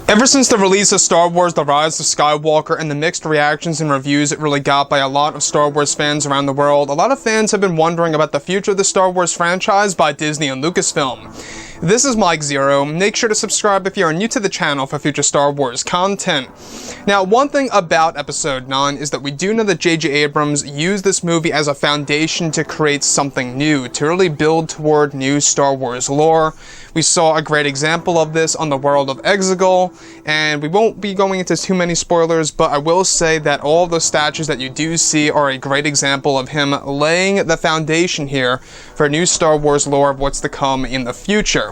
Ever since the release of Star Wars The Rise of Skywalker and the mixed reactions and reviews it really got by a lot of Star Wars fans around the world, a lot of fans have been wondering about the future of the Star Wars franchise by Disney and Lucasfilm. This is Mike Zero. Make sure to subscribe if you are new to the channel for future Star Wars content. Now, one thing about Episode 9 is that we do know that J.J. Abrams used this movie as a foundation to create something new, to really build toward new Star Wars lore. We saw a great example of this on the world of Exegol, and we won't be going into too many spoilers, but I will say that all of the statues that you do see are a great example of him laying the foundation here for new Star Wars lore of what's to come in the future.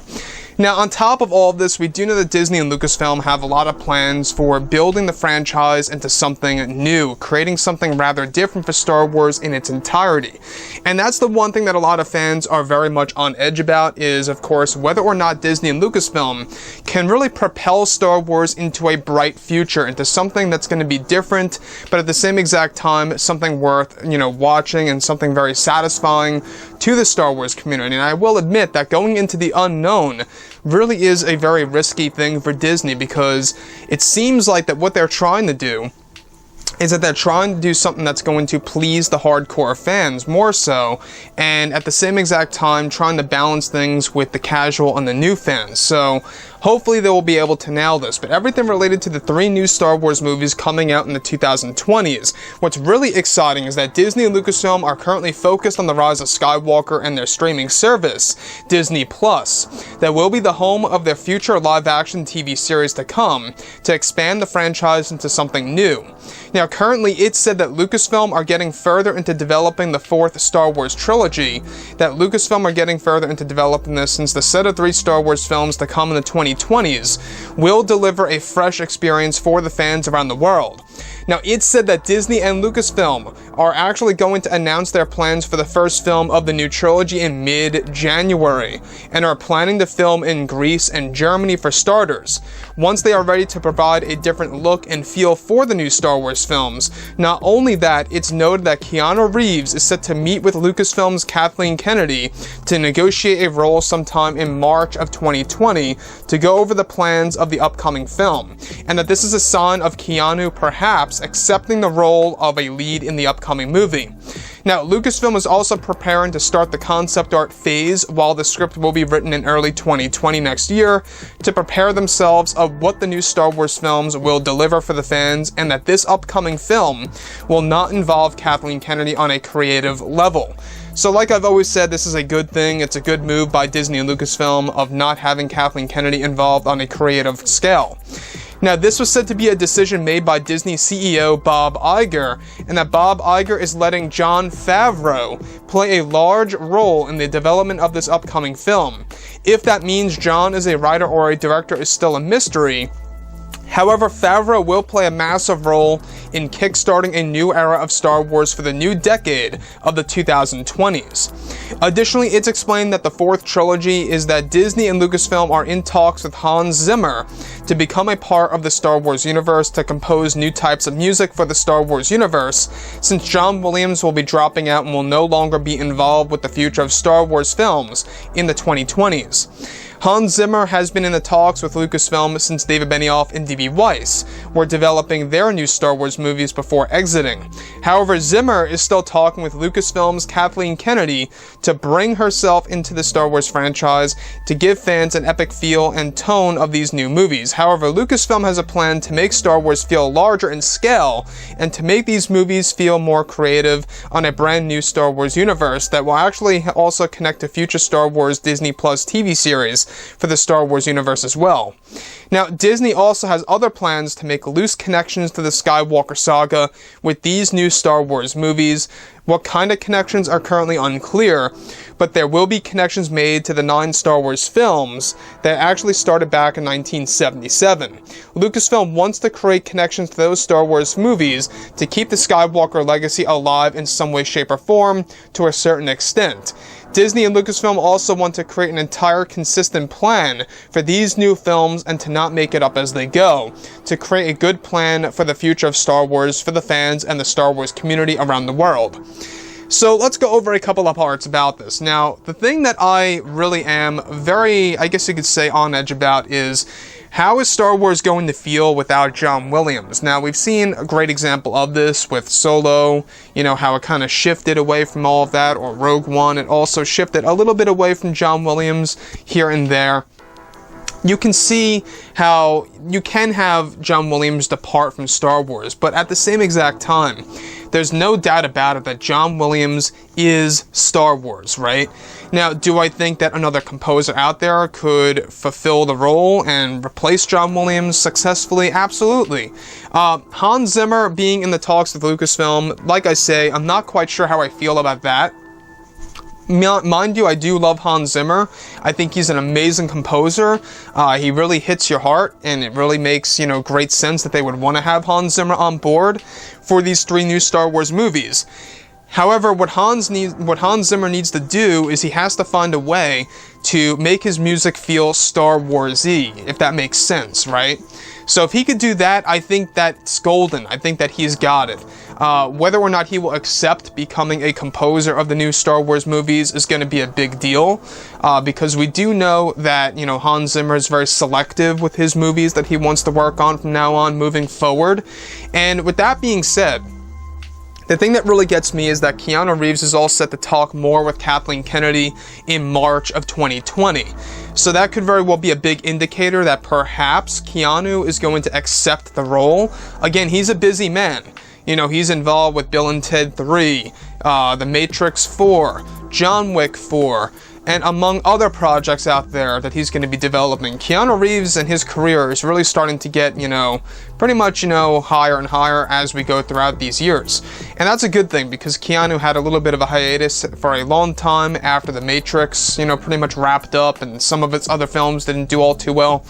Now, on top of all of this, we do know that Disney and Lucasfilm have a lot of plans for building the franchise into something new, creating something rather different for Star Wars in its entirety. And that's the one thing that a lot of fans are very much on edge about is, of course, whether or not Disney and Lucasfilm can really propel Star Wars into a bright future, into something that's going to be different, but at the same exact time, something worth, watching and something very satisfying to the Star Wars community. And I will admit that going into the unknown really is a very risky thing for Disney, because it seems like that what they're trying to do is that they're trying to do something that's going to please the hardcore fans more so, and at the same exact time trying to balance things with the casual and the new fans. So hopefully they will be able to nail this. But everything related to the 3 new Star Wars movies coming out in the 2020s, what's really exciting is that Disney and Lucasfilm are currently focused on The Rise of Skywalker and their streaming service, Disney+, that will be the home of their future live-action TV series to come, to expand the franchise into something new. Now, currently, it's said that Lucasfilm are getting further into developing the 4th Star Wars trilogy, that Lucasfilm are getting further into developing this since the set of 3 Star Wars films to come in the 2020s will deliver a fresh experience for the fans around the world. Now, it's said that Disney and Lucasfilm are actually going to announce their plans for the first film of the new trilogy in mid-January, and are planning to film in Greece and Germany for starters. Once they are ready to provide a different look and feel for the new Star Wars films. Not only that, it's noted that Keanu Reeves is set to meet with Lucasfilm's Kathleen Kennedy to negotiate a role sometime in March of 2020 to go over the plans of the upcoming film, and that this is a sign of Keanu perhaps accepting the role of a lead in the upcoming movie. Now, Lucasfilm is also preparing to start the concept art phase, while the script will be written in early 2020 next year, to prepare themselves of what the new Star Wars films will deliver for the fans, and that this upcoming film will not involve Kathleen Kennedy on a creative level. So like I've always said, this is a good thing. It's a good move by Disney and Lucasfilm of not having Kathleen Kennedy involved on a creative scale. Now, this was said to be a decision made by Disney CEO Bob Iger, and that Bob Iger is letting Jon Favreau play a large role in the development of this upcoming film. If that means Jon is a writer or a director is still a mystery. However, Favreau will play a massive role in kickstarting a new era of Star Wars for the new decade of the 2020s. Additionally, it's explained that the 4th trilogy is that Disney and Lucasfilm are in talks with Hans Zimmer to become a part of the Star Wars universe to compose new types of music for the Star Wars universe, since John Williams will be dropping out and will no longer be involved with the future of Star Wars films in the 2020s. Hans Zimmer has been in the talks with Lucasfilm since David Benioff and D.B. Weiss were developing their new Star Wars movies before exiting. However, Zimmer is still talking with Lucasfilm's Kathleen Kennedy to bring herself into the Star Wars franchise to give fans an epic feel and tone of these new movies. However, Lucasfilm has a plan to make Star Wars feel larger in scale and to make these movies feel more creative on a brand new Star Wars universe that will actually also connect to future Star Wars Disney Plus TV series for the Star Wars universe as well. Now, Disney also has other plans to make loose connections to the Skywalker saga with these new Star Wars movies. What kind of connections are currently unclear, but there will be connections made to the 9 Star Wars films that actually started back in 1977. Lucasfilm wants to create connections to those Star Wars movies to keep the Skywalker legacy alive in some way, shape, or form to a certain extent. Disney and Lucasfilm also want to create an entire consistent plan for these new films and to not make it up as they go, to create a good plan for the future of Star Wars for the fans and the Star Wars community around the world. So let's go over a couple of parts about this. Now, the thing that I really am very, I guess you could say, on edge about is How is Star Wars going to feel without John Williams? Now, we've seen a great example of this with Solo, you know, how it kind of shifted away from all of that, or Rogue One, it also shifted a little bit away from John Williams here and there. You can see how you can have John Williams depart from Star Wars, but at the same exact time, there's no doubt about it that John Williams is Star Wars, right? Now, do I think that another composer out there could fulfill the role and replace John Williams successfully? Absolutely. Hans Zimmer being in the talks with Lucasfilm, like I say, I'm not quite sure how I feel about that. Mind you, I do love Hans Zimmer. I think he's an amazing composer. He really hits your heart, and it really makes, you know, great sense that they would want to have Hans Zimmer on board for these 3 new Star Wars movies. However, what Hans Zimmer needs to do is he has to find a way to make his music feel Star Wars-y, if that makes sense, right? So if he could do that, I think that's golden. I think that he's got it. Whether or not he will accept becoming a composer of the new Star Wars movies is going to be a big deal, because we do know that, you know, Hans Zimmer is very selective with his movies that he wants to work on from now on moving forward. And with that being said, the thing that really gets me is that Keanu Reeves is all set to talk more with Kathleen Kennedy in March of 2020. So that could very well be a big indicator that perhaps Keanu is going to accept the role. Again, he's a busy man. You know, he's involved with Bill and Ted 3, The Matrix 4, John Wick 4, and among other projects out there that he's going to be developing. Keanu Reeves and his career is really starting to get, you know, pretty much, you know, higher and higher as we go throughout these years. And that's a good thing, because Keanu had a little bit of a hiatus for a long time after The Matrix, you know, pretty much wrapped up, and some of its other films didn't do all too well.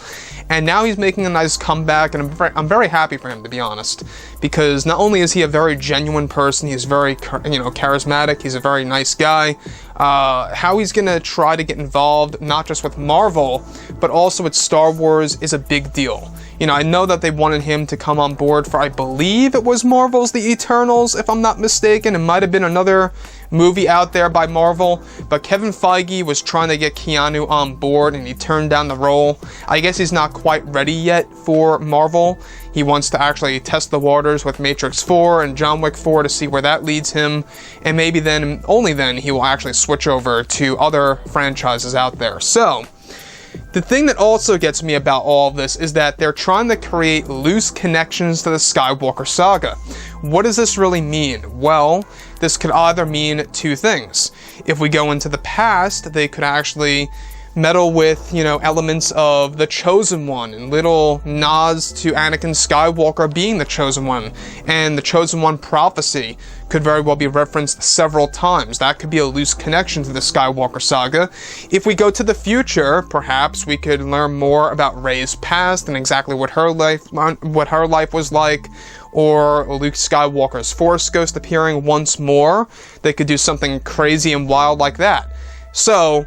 And now he's making a nice comeback, and I'm very happy for him, to be honest, because not only is he a very genuine person, he's very, you know, charismatic, he's a very nice guy. How he's gonna try to get involved, not just with Marvel, but also with Star Wars, is a big deal. You know, I know that they wanted him to come on board for, I believe it was Marvel's The Eternals, if I'm not mistaken. It might have been another movie out there by Marvel, but Kevin Feige was trying to get Keanu on board, and he turned down the role. I guess he's not quite ready yet for Marvel. He wants to actually test the waters with Matrix 4 and John Wick 4 to see where that leads him, and maybe then, only then, he will actually switch over to other franchises out there. So, the thing that also gets me about all of this is that they're trying to create loose connections to the Skywalker saga. What does this really mean? Well, this could either mean 2 things. If we go into the past, they could actually meddle with, you know, elements of the Chosen One and little nods to Anakin Skywalker being the Chosen One, and the Chosen One prophecy could very well be referenced several times. That could be a loose connection to the Skywalker saga. If we go to the future, perhaps we could learn more about Rey's past and exactly what her life was like, or Luke Skywalker's Force Ghost appearing once more. They could do something crazy and wild like that. So,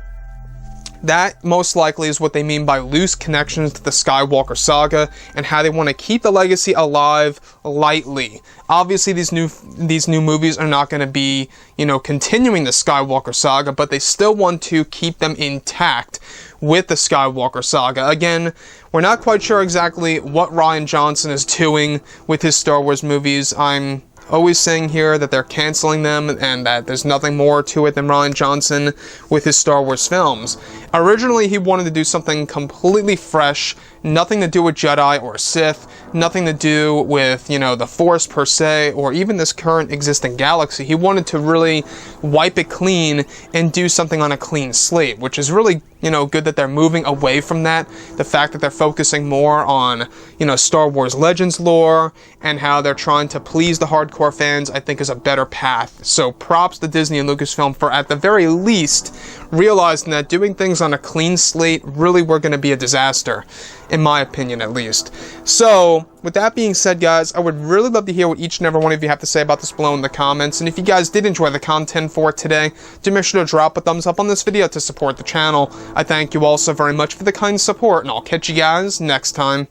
that most likely is what they mean by loose connections to the Skywalker saga, and how they want to keep the legacy alive lightly. Obviously, these new movies are not going to be, you know, continuing the Skywalker saga, but they still want to keep them intact with the Skywalker saga. Again, we're not quite sure exactly what Rian Johnson is doing with his Star Wars movies. I'm always saying here that they're canceling them, and that there's nothing more to it than Rian Johnson with his Star Wars films. Originally, he wanted to do something completely fresh, nothing to do with Jedi or Sith, nothing to do with, you know, the Force per se, or even this current existing galaxy. He wanted to really wipe it clean and do something on a clean slate, which is really, you know, good that they're moving away from that. The fact that they're focusing more on, you know, Star Wars Legends lore, and how they're trying to please the hardcore fans, I think is a better path. So props to Disney and Lucasfilm for, at the very least, realizing that doing things on a clean slate really were going to be a disaster, in my opinion at least. So, with that being said, guys, I would really love to hear what each and every one of you have to say about this below in the comments. And if you guys did enjoy the content for today, do make sure to drop a thumbs up on this video to support the channel. I thank you all so very much for the kind support, and I'll catch you guys next time.